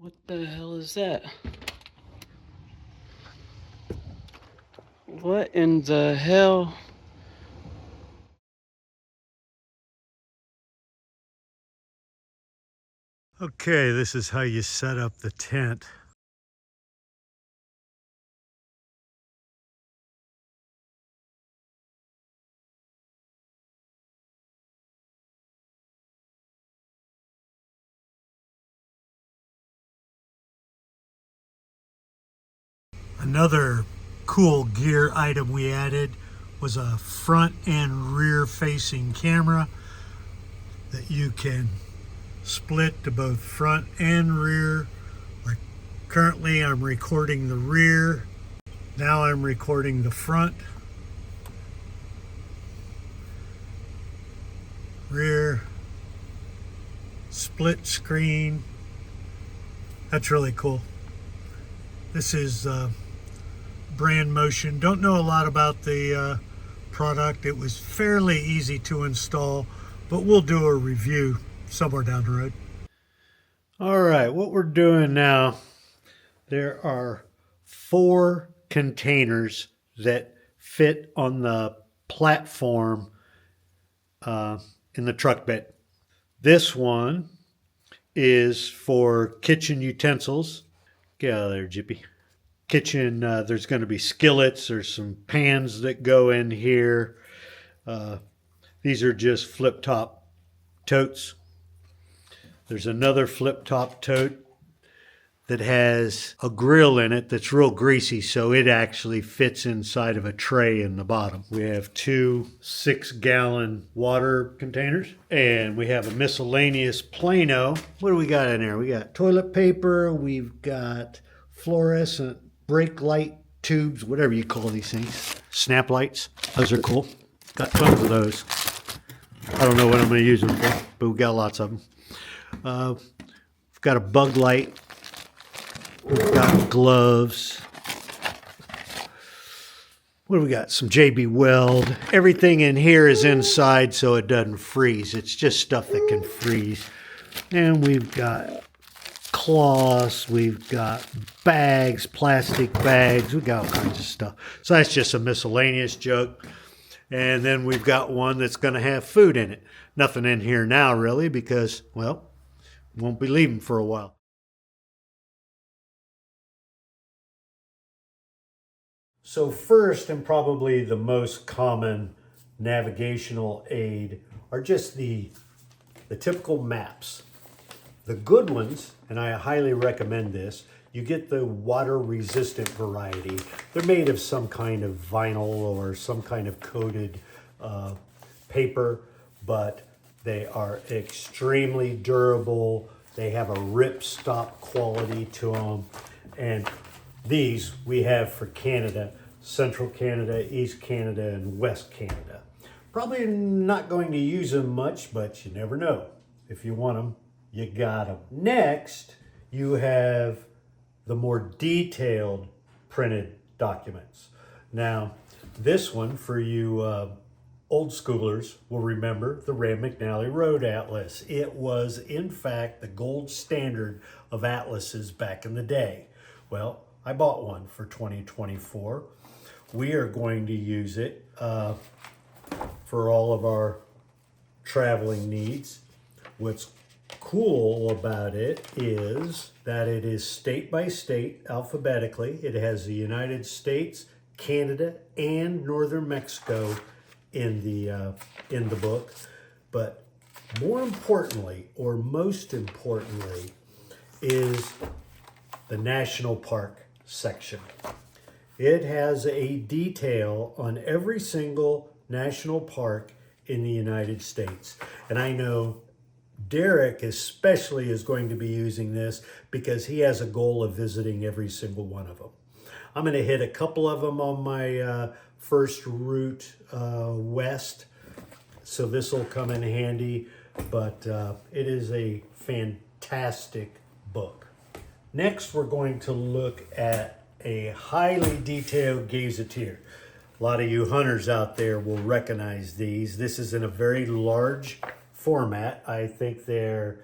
What the hell is that? What in the hell? Okay, this is how you set up the tent. Another cool gear item we added was a front and rear facing camera that you can split to both front and rear. Like currently I'm recording the rear. Now I'm recording the front. Rear, split screen. That's really cool. This is Brand Motion. Don't know a lot about the product. It was fairly easy to install, but we'll do a review somewhere down the road. All right, what we're doing now, there are 4 containers that fit on the platform in the truck bed. This one is for kitchen utensils. Get out of there, Jippy. Kitchen, there's going to be skillets. There's some pans that go in here. These are just flip top totes. There's another flip top tote that has a grill in it that's real greasy, so it actually fits inside of a tray in the bottom. We have 2 6-gallon water containers, and we have a miscellaneous Plano. What do we got in there? We got toilet paper, we've got fluorescent brake light tubes, whatever you call these things. Snap lights, those are cool. Got tons of those. I don't know what I'm going to use them for, but we've got lots of them. We've got a bug light. We've got gloves. What do we got? Some JB Weld. Everything in here is inside so it doesn't freeze. It's just stuff that can freeze. And we've got cloths. We've got bags, plastic bags. We've got all kinds of stuff. So that's just a miscellaneous jug. And then we've got one that's going to have food in it. Nothing in here now, really, because, well, won't be leaving for a while. So first, and probably the most common navigational aid, are just the typical maps. The good ones, and I highly recommend this, you get the water resistant variety. They're made of some kind of vinyl or some kind of coated paper, but they are extremely durable. They have a rip-stop quality to them. And these we have for Canada, Central Canada, East Canada, and West Canada. Probably not going to use them much, but you never know. If you want them, you got them. Next, you have the more detailed printed documents. Now, this one for you old schoolers will remember the Rand McNally Road Atlas. It was, in fact, the gold standard of atlases back in the day. Well, I bought one for 2024. We are going to use it for all of our traveling needs. What's cool about it is that it is state by state alphabetically. It has the United States, Canada, and Northern Mexico in the book. But more importantly, or most importantly, is the national park section. It has a detail on every single national park in the United States. And I know Derek especially is going to be using this because he has a goal of visiting every single one of them. I'm going to hit a couple of them on my first route west, so this will come in handy, but it is a fantastic book. Next, we're going to look at a highly detailed gazetteer. A lot of you hunters out there will recognize these. This is in a very large format. I think they're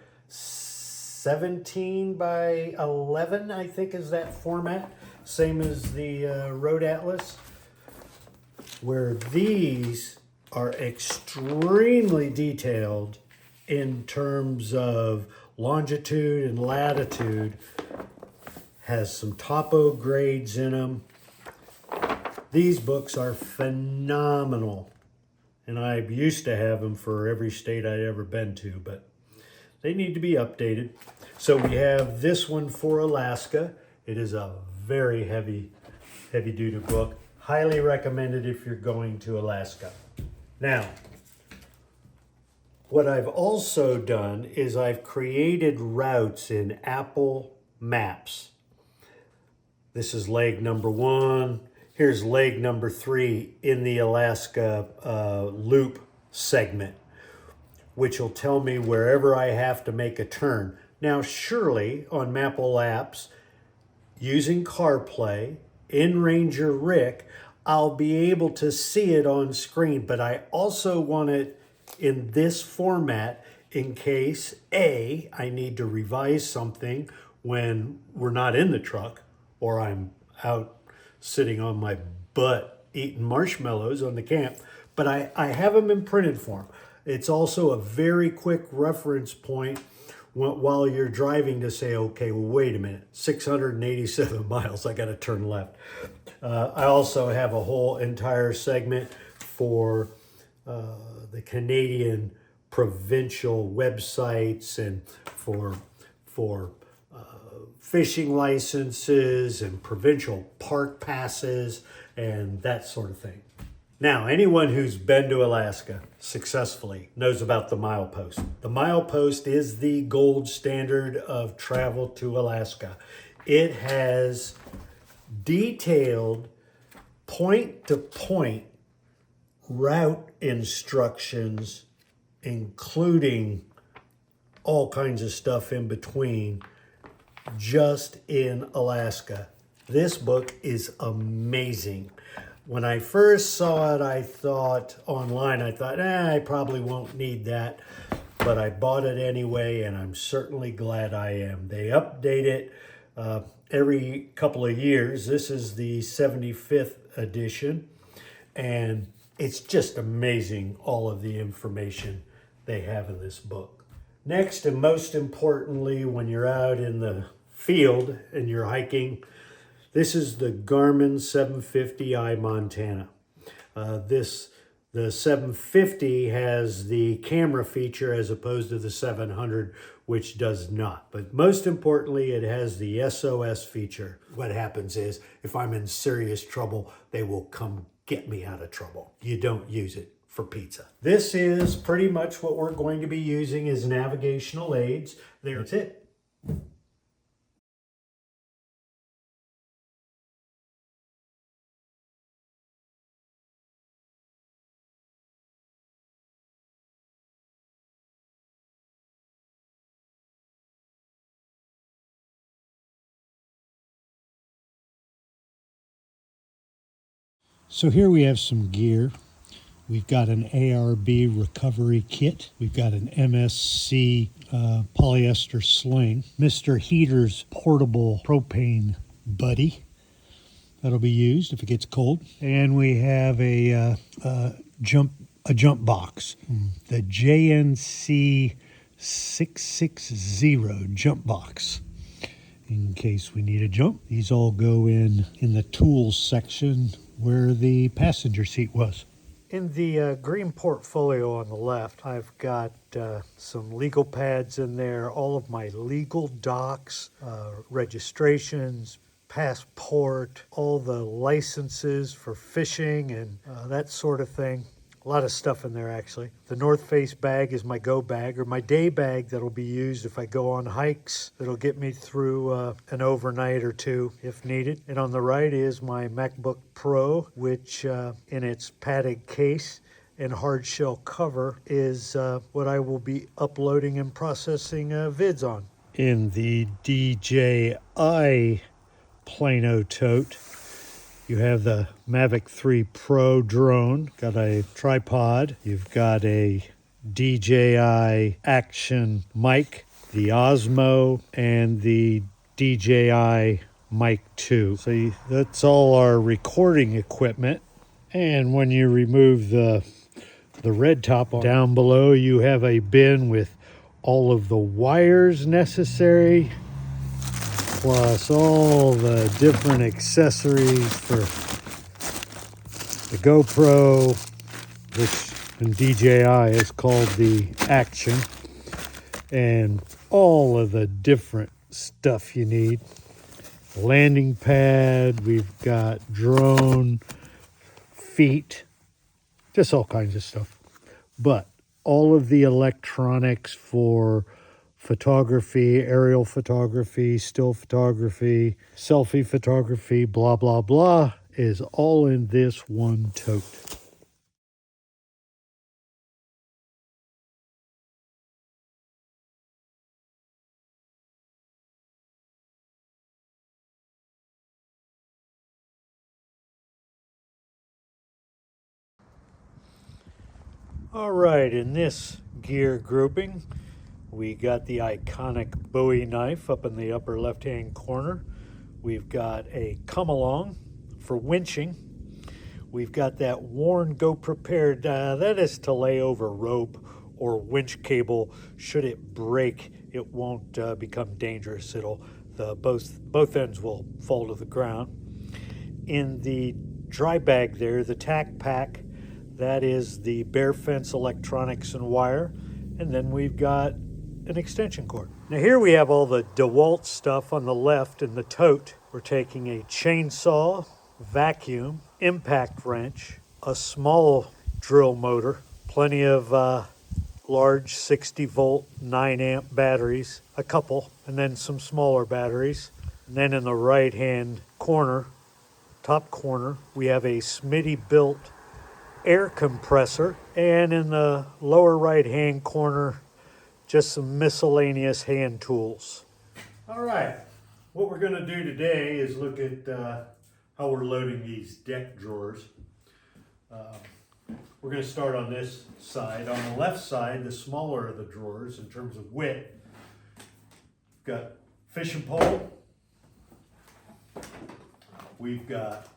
17 by 11, I think is that format. Same as the Road Atlas, where these are extremely detailed in terms of longitude and latitude. Has some topo grades in them. These books are phenomenal. And I used to have them for every state I'd ever been to, but they need to be updated. So we have this one for Alaska. It is a very heavy duty book. Highly recommended if you're going to Alaska. Now, what I've also done is I've created routes in Apple Maps. This is leg number 1. Here's leg number 3 in the Alaska loop segment, which will tell me wherever I have to make a turn. Now, surely on Apple apps, using CarPlay in Ranger Rick, I'll be able to see it on screen, but I also want it in this format in case A, I need to revise something when we're not in the truck or I'm out sitting on my butt eating marshmallows on the camp, but I have them in printed form. It's also a very quick reference point while you're driving to say, okay, well, wait a minute, 687 miles, I got to turn left. I also have a whole entire segment for the Canadian provincial websites and for fishing licenses and provincial park passes and that sort of thing. Now, anyone who's been to Alaska successfully knows about the milepost. The milepost is the gold standard of travel to Alaska. It has detailed point-to-point route instructions, including all kinds of stuff in between, just in Alaska. This book is amazing. When I first saw it, I thought I probably won't need that, but I bought it anyway, and I'm certainly glad I am. They update it every couple of years. This is the 75th edition, and it's just amazing all of the information they have in this book. Next, and most importantly, when you're out in the field and you're hiking, this is the Garmin 750i Montana. The 750 has the camera feature as opposed to the 700, which does not. But most importantly, it has the SOS feature. What happens is, if I'm in serious trouble, they will come get me out of trouble. You don't use it for pizza. This is pretty much what we're going to be using as navigational aids. That's it. So here we have some gear. We've got an ARB recovery kit. We've got an MSC polyester sling. Mr. Heater's portable propane buddy. That'll be used if it gets cold. And we have a jump box. The JNC 660 jump box. In case we need a jump. These all go in the tools section where the passenger seat was. In the green portfolio on the left, I've got some legal pads in there, all of my legal docs, registrations, passport, all the licenses for fishing and that sort of thing. A lot of stuff in there, actually. The North Face bag is my go bag, or my day bag that'll be used if I go on hikes. That'll get me through an overnight or two if needed. And on the right is my MacBook Pro, which in its padded case and hard shell cover is what I will be uploading and processing vids on. In the DJI Plano tote, you have the Mavic 3 Pro drone, got a tripod, you've got a DJI Action mic, the Osmo, and the DJI Mic 2. So that's all our recording equipment. And when you remove the red top, down below you have a bin with all of the wires necessary, plus all the different accessories for the GoPro, which in DJI is called the Action, and all of the different stuff you need. Landing pad, we've got drone feet, just all kinds of stuff. But all of the electronics for photography, aerial photography, still photography, selfie photography, blah, blah, blah, is all in this one tote. All right, in this gear grouping, we got the iconic Bowie knife up in the upper left-hand corner. We've got a come along for winching. We've got that worn Go Prepared, that is to lay over rope or winch cable. Should it break, it won't become dangerous. Both ends will fall to the ground. In the dry bag there, the tack pack, that is the Bear Fence electronics and wire. And then we've got an extension cord. Now here we have all the DeWalt stuff on the left in the tote. We're taking a chainsaw, vacuum, impact wrench, a small drill motor, plenty of large 60 volt 9 amp batteries, a couple, and then some smaller batteries. And then in the right hand corner, top corner, we have a Smitty built air compressor, and in the lower right hand corner, just some miscellaneous hand tools. All right, what we're going to do today is look at how we're loading these deck drawers. We're going to start on this side. On the left side, the smaller of the drawers in terms of width, we've got fishing pole, we've got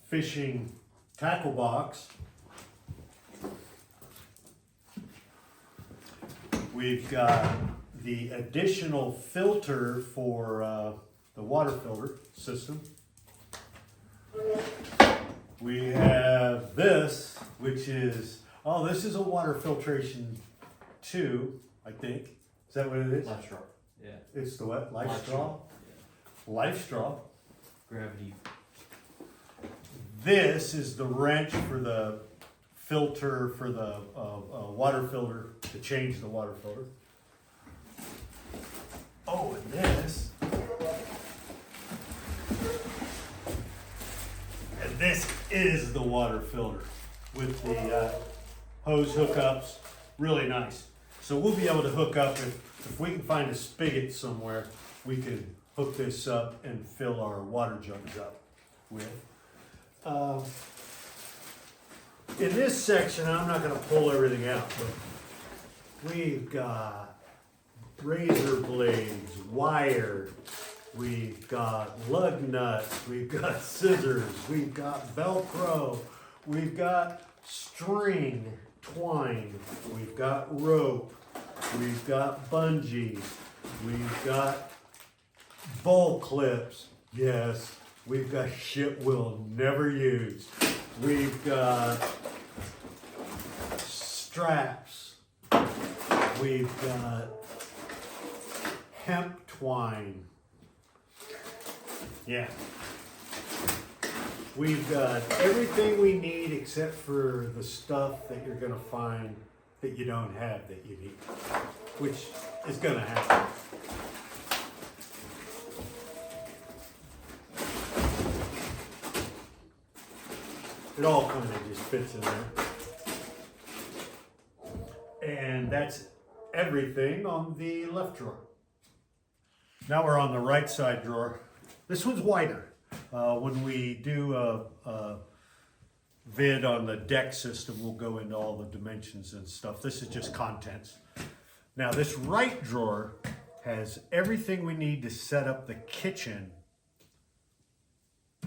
fishing tackle box, we've got the additional filter for the water filter system. We have this, which is, this is a water filtration 2, I think. Is that what it is? Life straw. Yeah. It's the what? Life straw? Yeah. Life straw. Gravity. This is the wrench for the filter for the water filter, to change the water filter. Oh, and this is the water filter with the hose hookups. Really nice. So we'll be able to hook up, if we can find a spigot somewhere, we can hook this up and fill our water jugs up with. In this section, I'm not going to pull everything out, but we've got razor blades, wire, we've got lug nuts, we've got scissors, we've got Velcro, we've got string, twine, we've got rope, we've got bungees, we've got bowl clips, yes, we've got shit we'll never use, we've got straps, we've got hemp twine, yeah. We've got everything we need except for the stuff that you're gonna find that you don't have that you need, which is gonna happen. It all kind of just fits in there. And that's everything on the left drawer. Now we're on the right side drawer. This one's wider. When we do a vid on the deck system, we'll go into all the dimensions and stuff. This is just contents. Now this right drawer has everything we need to set up the kitchen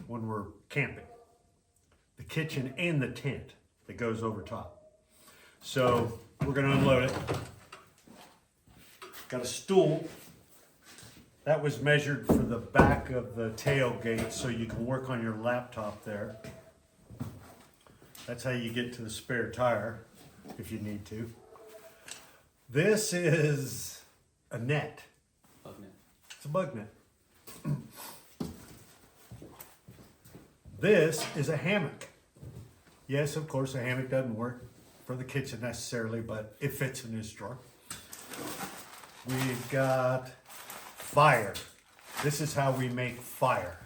when we're camping. The kitchen and the tent that goes over top. So we're gonna unload it. Got a stool. That was measured for the back of the tailgate so you can work on your laptop there. That's how you get to the spare tire if you need to. This is a net. Bug net. It's a bug net. This is a hammock. Yes, of course, a hammock doesn't work for the kitchen necessarily, but it fits in this drawer. We've got fire. This is how we make fire.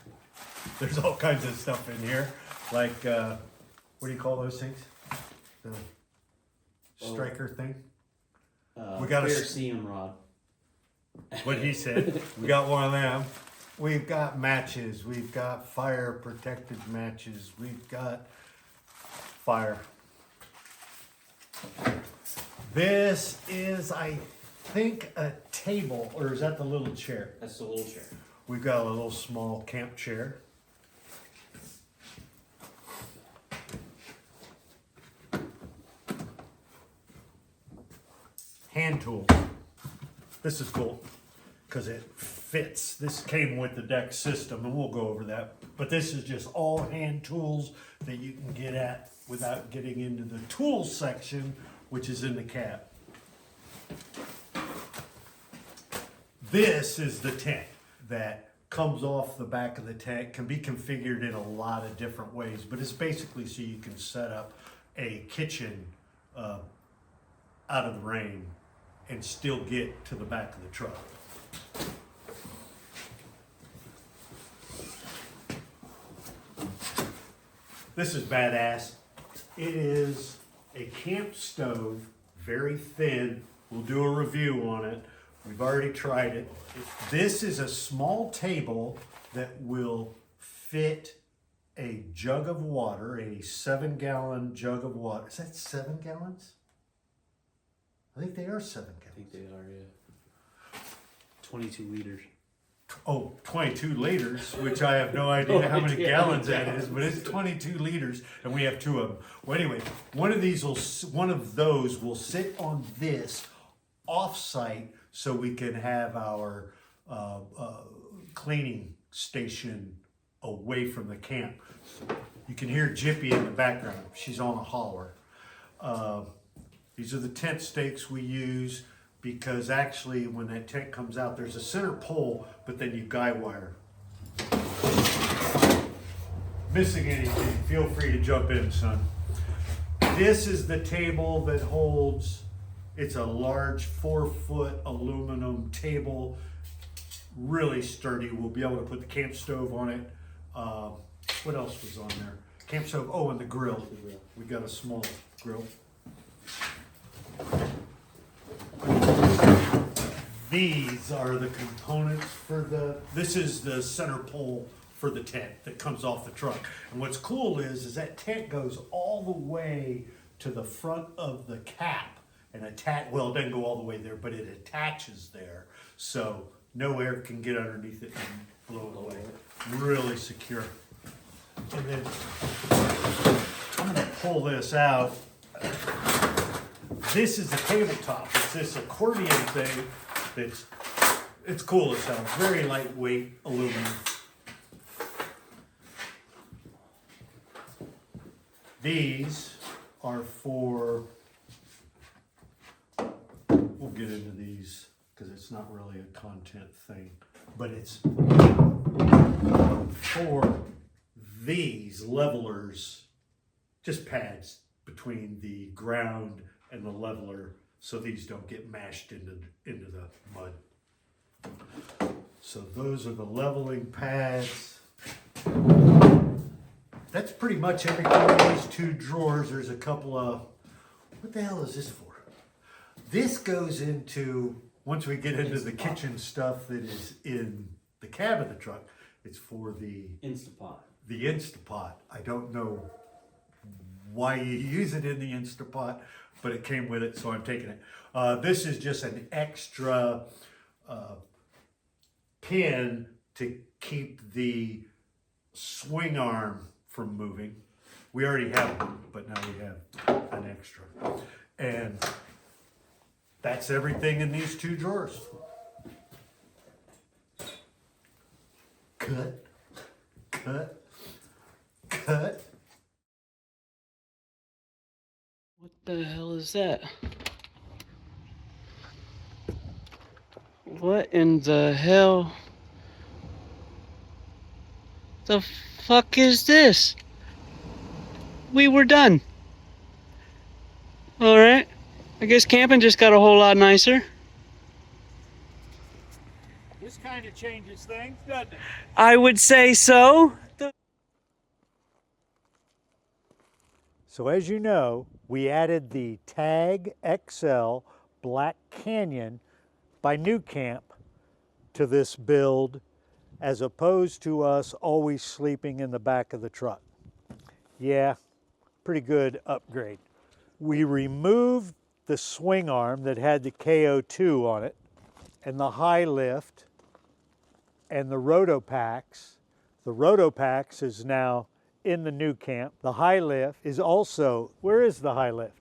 There's all kinds of stuff in here, like, what do you call those things? The striker thing? We got a Ferrocerium rod. What he said. We got one of them. We've got matches. We've got fire protected matches. We've got fire. This is, I think, a table, or is that the little chair? That's the little chair. We've got a little small camp chair. Hand tools. This is cool because it fits. This came with the deck system, and we'll go over that. But this is just all hand tools that you can get at without getting into the tools section, which is in the cab. This is the tent that comes off the back of the tent, can be configured in a lot of different ways, but it's basically so you can set up a kitchen out of the rain and still get to the back of the truck. This is badass. It is a camp stove, very thin. We'll do a review on it. We've already tried it. This is a small table that will fit a jug of water, a 7-gallon jug of water. Is that 7 gallons? I think they are 7 I think gallons. they are, yeah. 22 liters. Oh, 22 liters, which I have no idea how many gallons that is, but it's 22 liters, and we have 2 of them. Well, anyway, one of those will sit on this off-site, so we can have our cleaning station away from the camp. You can hear Jippy in the background. She's on a holler. These are the tent stakes we use, because actually when that tent comes out, there's a center pole, but then you guy wire. Missing anything, feel free to jump in, son. This is the table that holds, it's a large 4-foot aluminum table, really sturdy. We'll be able to put the camp stove on it. What else was on there? Camp stove, oh, and the grill. We got a small grill. These are the components for this is the center pole for the tent that comes off the truck. And what's cool is that tent goes all the way to the front of the cap and well, it doesn't go all the way there, but it attaches there. So no air can get underneath it and blow it away. Really secure. And then I'm gonna pull this out. This is the tabletop. It's this accordion thing it's cool as hell. Very lightweight aluminum. These are for, we'll get into these because it's not really a content thing, but it's for these levelers, just pads between the ground and the leveler, so these don't get mashed into the mud. So those are the leveling pads. That's pretty much everything in these 2 drawers. There's a couple of, what the hell is this for? This goes into, once we get into the kitchen stuff that is in the cab of the truck, it's for the Instapot. The Instapot. I don't know why you use it in the Instapot, but it came with it, so I'm taking it. This is just an extra pin to keep the swing arm from moving. We already have one, but now we have an extra. And that's everything in these two drawers. Cut, cut, cut. What the hell is that? What in the hell? The fuck is this? We were done. Alright. I guess camping just got a whole lot nicer. This kind of changes things, doesn't it? I would say so. So as you know, we added the Tag XL Black Canyon by New Camp to this build, as opposed to us always sleeping in the back of the truck. Yeah, pretty good upgrade. We removed the swing arm that had the KO2 on it, and the high lift, and the Rotopax. The Rotopax is now in the New Camp. The high lift is also, where is the high lift?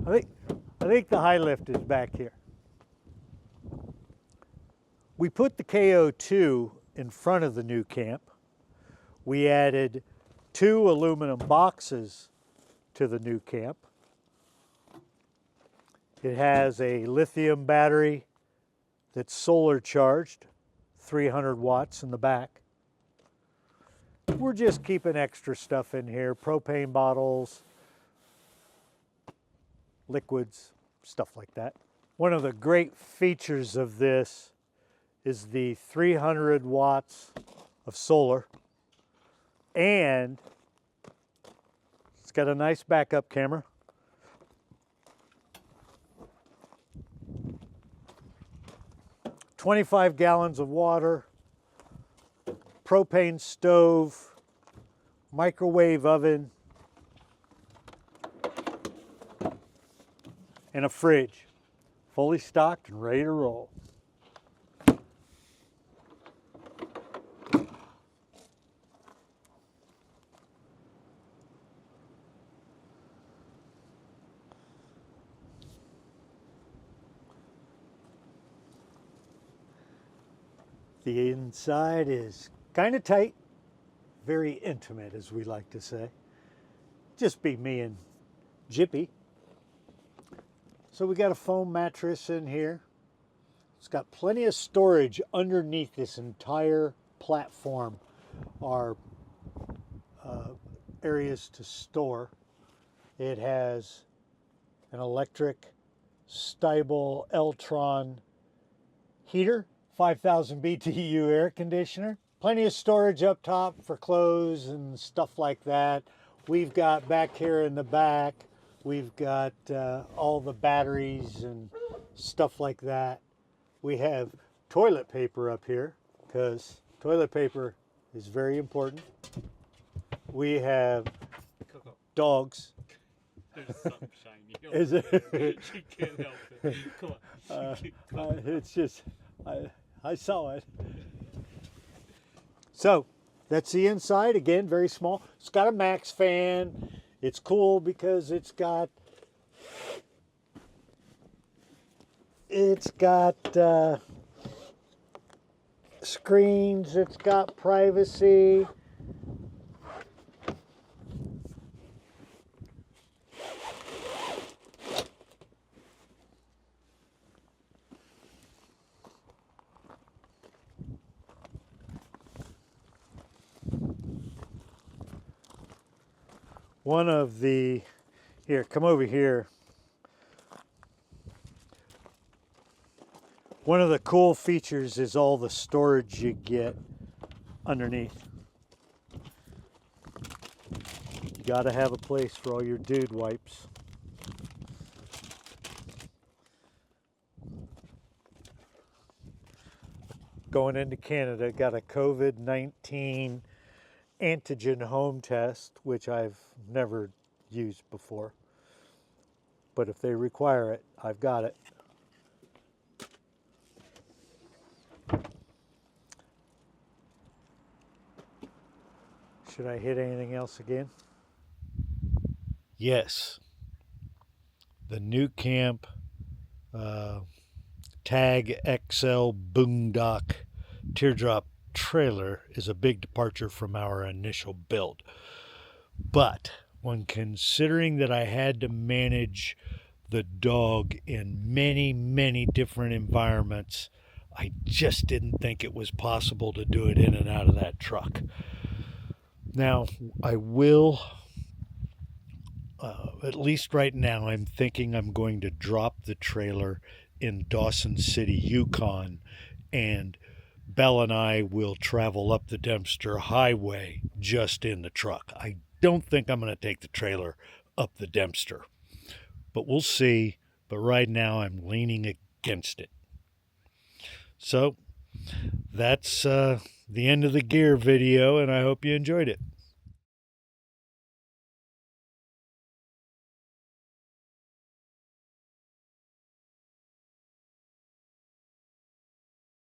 I think the high lift is back here. We put the KO2 in front of the New Camp. We added 2 aluminum boxes to the New Camp. It has a lithium battery that's solar charged, 300 watts in the back. We're just keeping extra stuff in here, propane bottles, liquids, stuff like that. One of the great features of this is the 300 watts of solar, and it's got a nice backup camera. "25 gallons of water, propane stove, microwave oven, and a fridge, fully stocked and ready to roll." The inside is kind of tight, very intimate, as we like to say. Just be me and Jippy. So we got a foam mattress in here. It's got plenty of storage underneath this entire platform. Our areas to store. It has an electric Stiebel Eltron heater, 5,000 BTU air conditioner. Plenty of storage up top for clothes and stuff like that. We've got back here in the back, we've got all the batteries and stuff like that. We have toilet paper up here because toilet paper is very important. We have dogs. There's something shiny. Is it? She can't help it. Come on. It's just, I saw it. So that's the inside. Again, very small. It's got a max fan. It's cool because it's got screens. It's got privacy. One of the, here, come over here. One of the cool features is all the storage you get underneath. You gotta have a place for all your dude wipes. Going into Canada, got a COVID-19 antigen home test, which I've never used before. but if they require it, I've got it. Should I hit anything else again? Yes. The New Camp Tag XL Boondock Teardrop trailer is a big departure from our initial build. But when considering that I had to manage the dog in many, many different environments, I just didn't think it was possible to do it in and out of that truck. Now, I will, at least right now, I'm thinking I'm going to drop the trailer in Dawson City, Yukon, and Belle and I will travel up the Dempster Highway just in the truck. I don't think I'm going to take the trailer up the Dempster, but we'll see. But right now I'm leaning against it. So that's the end of the gear video, and I hope you enjoyed it.